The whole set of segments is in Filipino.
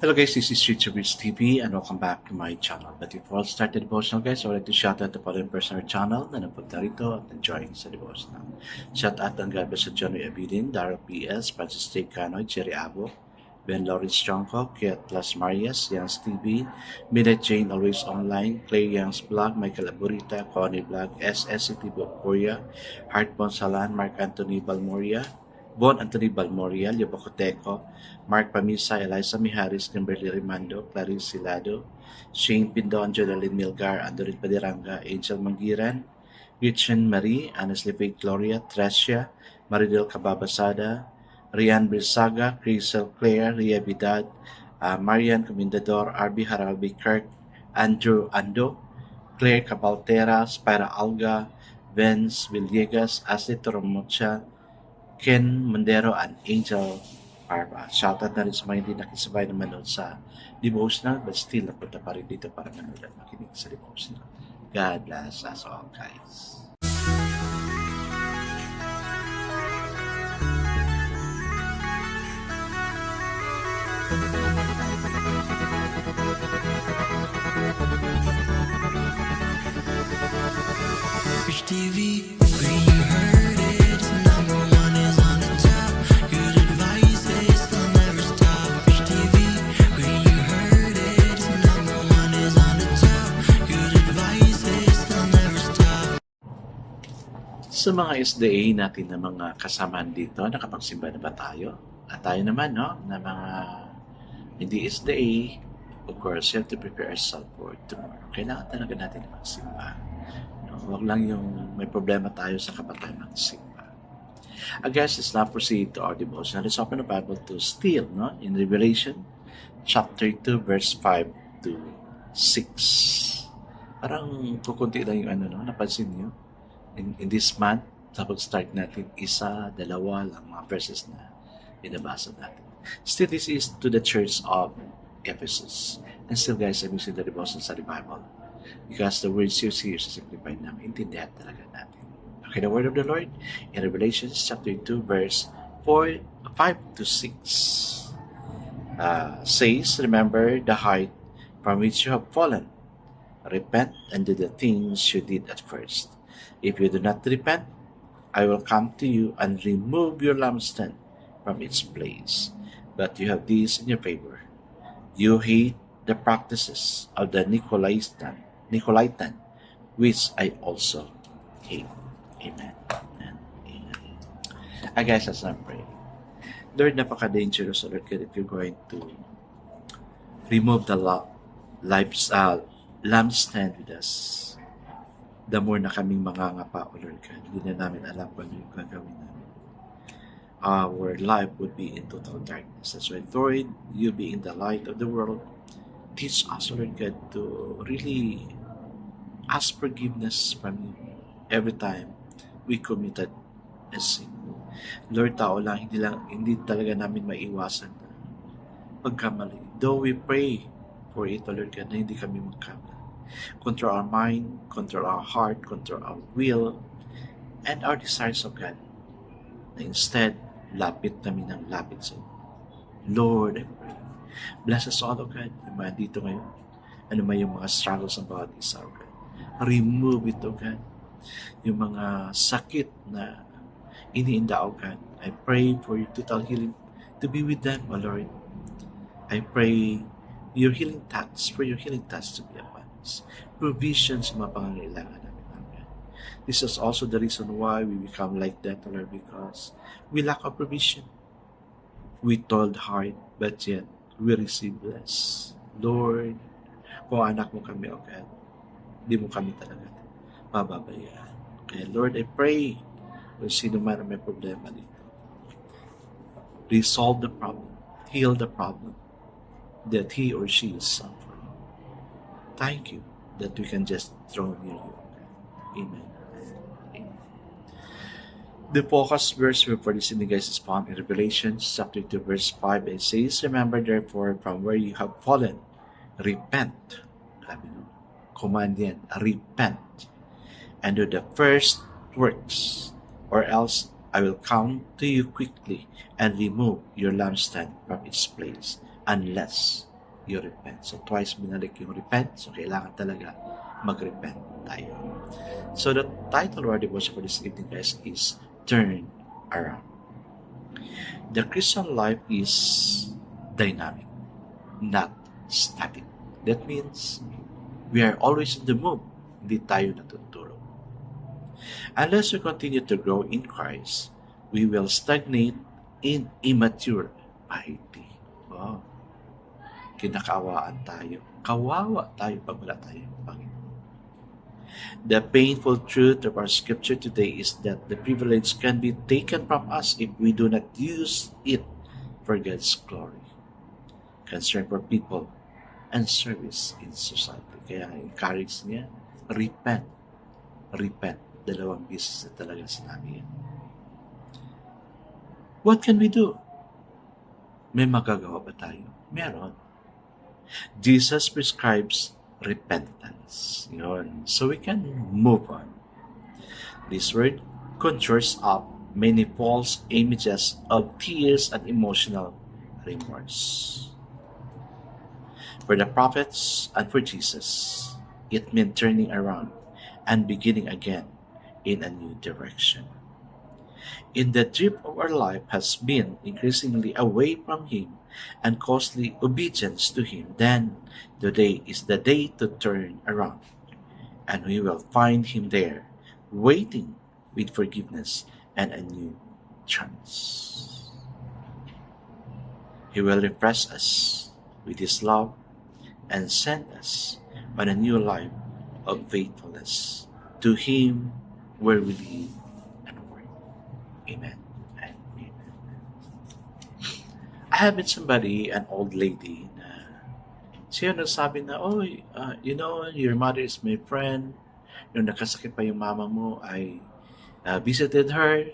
Hello guys, this is Richard TV and welcome back to my channel. But before I start the devotional guys, I would like to shout out the following person on our channel na napunta rito at enjoying sa devotional. Shout out ang God bless sa Johnny Abidin, Daryl P.S., Francis J. Canoy, Jerry Abo, Ben Lawrence Jonko, Kiat Las Marias, Youngs TV, Midnight Jane Always Online, Claire Youngs Vlog, Michael Aburita, Connie Vlog, SSCTV of Korea, Heart Bonsalan, Mark Anthony Balmoria, Bon Anthony Balmoria, Leo Bacoteco, Mark Pamisa, Eliza Miharis, Kimberly Rimando, Clarice Silado, Shane Pindon, Jodaline Milgar, Andorin Padiranga, Angel Mangiran, Gretchen Marie, Honestly Faith Gloria, Trecia, Maridel Cababasada, Rian Bilsaga, Crisel Claire, Ria Vidad, Marian Comendador, RB Haralbi Kirk, Andrew Ando, Claire Cabaltera, Spira Alga, Vince Villegas, Ashley Toromocha, Ken Mondero and Angel Parva. Shoutout na rin sa mga hindi nakisabay na manood sa devotional but still napunta pa rin dito para manood at makinig sa devotional. God bless us all guys. Rich TV, where you heard it, number one is on the top. Good advice is they'll never stop. Rich TV, where you heard it, number one is on the top. Good advice is they'll never stop. Sa mga SDA natin na mga kasamahan dito, nakapagsimba na ba tayo? At tayo naman, no, na mga hindi SDA, of course, you have to prepare yourself for tomorrow. Kailangan talaga natin magsimba. No, huwag lang yung may problema tayo sa kapatay magsimba. I guess let's now proceed to our devotion. Let's open the Bible to still, no, in Revelation chapter 2, verse 5 to 6. Parang kukunti lang yung no, napansin niyo? In this month, sa pag-start natin, isa, dalawa lang mga verses na binabasa natin. Still, this is to the church of Ephesus. And still, guys, I'm using the devotion sa Bible because the words used here sa simplified namin, intindihan talaga natin. Okay, the word of the Lord in Revelation chapter 2, verse 5 to 6 says, remember the height from which you have fallen. Repent and do the things you did at first. If you do not repent, I will come to you and remove your lampstand from its place. But you have this in your favor. You hate the practices of the Nicolaitan, which I also hate. Amen. And amen. I guess let's not pray. Lord, napaka-dangerous, Lord, if you're going to remove the lampstand with us. The more na kaming mangangapa, O Lord God, hindi na namin alam kung ano yung gagawin namin. Our life would be in total darkness. That's why, Lord, you being the light of the world, teach us, O Lord God, to really ask forgiveness from you every time we committed a sin. Lord, tao lang, hindi talaga namin maiwasan na pagkamali. Though we pray for it, O Lord God, na hindi kami magkamali. Control our mind, control our heart, control our will, and our desires of God. Na instead, lapit namin ng lapit sa iyo. Lord, I pray. Bless us all, O God, yung mga dito ngayon. Ano may yung mga struggles ng bawat isa, O God. Remove it, O God. Yung mga sakit na iniinda, O God. I pray for your total healing to be with them, O Lord. I pray your healing touch, for your healing touch to be upon us. Provision sa mga pangangailangan namin, O God. This is also the reason why we become like that, O Lord, because we lack of provision. We toiled hard, but yet we receive less. Lord, kung anak mo kami, O God, di mo kami talaga pababayaan. Kaya Lord, I pray kung sino man ang may problema dito, resolve the problem, heal the problem that he or she is suffering. Thank you that we can just draw near you. Amen. Amen. The focus verse for this evening, guys, is found in Revelation chapter 2, verse 5. It says, remember therefore from where you have fallen, repent. Command yan, repent. And do the first works, or else I will come to you quickly and remove your lampstand from its place, unless you repent. So twice binalik yung repent. So kailangan talaga mag-repent tayo. So the title of our devotion for this evening, guys, is Turn Around. The Christian life is dynamic, not static. That means we are always in the move. Hindi tayo natutulog. Unless we continue to grow in Christ, we will stagnate in immature piety. Wow. Kinakaawaan tayo. Kawawa tayo pag wala tayong Panginoon. The painful truth of our scripture today is that the privilege can be taken from us if we do not use it for God's glory, concern for people, and service in society. Kaya encourage niya, repent. Repent. 2 beses na talaga sinabi yan. What can we do? May magagawa ba tayo? Meron. Jesus prescribes repentance. Yun. So we can move on. This word conjures up many false images of tears and emotional remorse. For the prophets and for Jesus, it meant turning around and beginning again in a new direction. In the drift of our life has been increasingly away from Him and costly obedience to Him, then today is the day to turn around, and we will find Him there, waiting with forgiveness and a new chance. He will refresh us with His love and send us on a new life of faithfulness to Him where we live and work. Amen and amen. I have met somebody, an old lady, na siya nagsabi na, oh, your mother is my friend. Nung nakasakit pa yung mama mo, I visited her.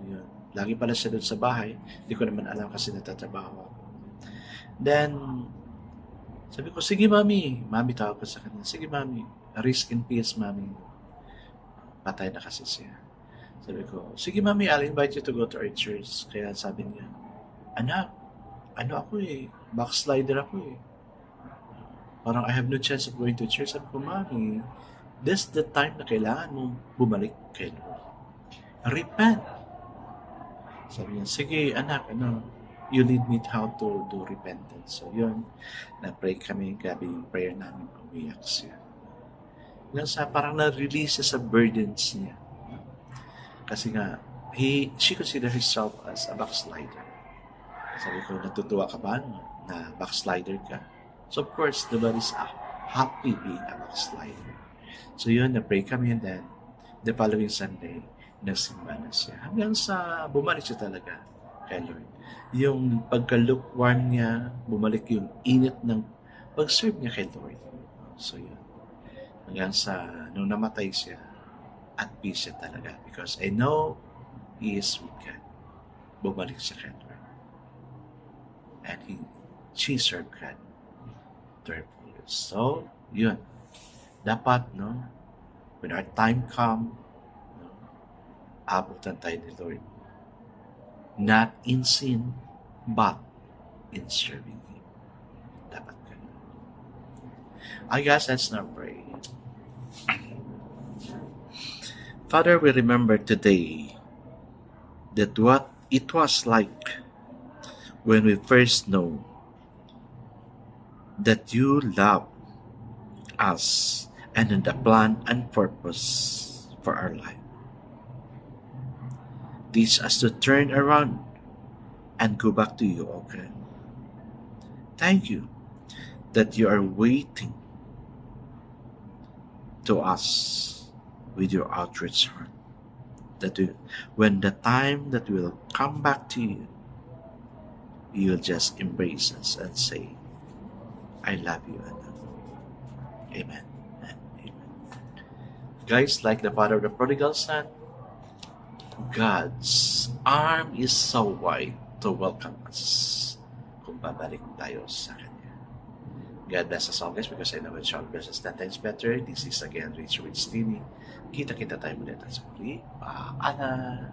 Yun. Lagi pala siya doon sa bahay. Hindi ko naman alam kasi natatrabaho ako. Then, sabi ko, sige mami. Mami tawag ko sa kanya. Sige mami. Rest in peace, mami. Patay na kasi siya. Sabi ko, sige mami, I'll invite you to go to our church. Kaya sabi niya, anak, ako backslider ako Parang I have no chance of going to church. Sabi ko, mami, this the time na kailangan mong bumalik kay Lord. Repent. Sabi niya, sige anak, you lead me how to do repentance. So yun, na-pray kami, gabi yung prayer namin, umiyak siya. Parang na-release siya sa burdens niya. Kasi nga, she considered herself as a backslider. Sabi ko, natutuwa ka ba na backslider ka? So of course, nobody's happy being a backslider. So yun, na-pray kami, and then the following Sunday, nagsimba na siya. Hanggang sa bumalik siya talaga kay Lord. Yung pagka-lukewarm niya, bumalik yung init ng pag-serve niya kay Lord. So yun. Hanggang sa nung namatay siya, at peace siya talaga. Because I know He is with God. Bumalik siya kay Lord. And she served God to her fullest. So, yun. Dapat, when our time come, abutan tayo ni Lord. Not in sin, but in serving Him. Dapat ganun. I guess let's now pray. Father, we remember today that what it was like when we first know that you love us and in the plan and purpose for our life. Teach us to turn around and go back to you, O God. Thank you that you are waiting to us with your outstretched heart. That when the time that we'll come back to you, you'll just embrace us and say, I love you, Anna. Amen and amen. Guys, like the father of the prodigal son, God's arm is so wide to welcome us kung babalik tayo sa Kanya. God bless us all, guys, because I know it shall bless us 10 times better. This is again Rich TV. Kita-kita tayo muli sa muli. Paalam.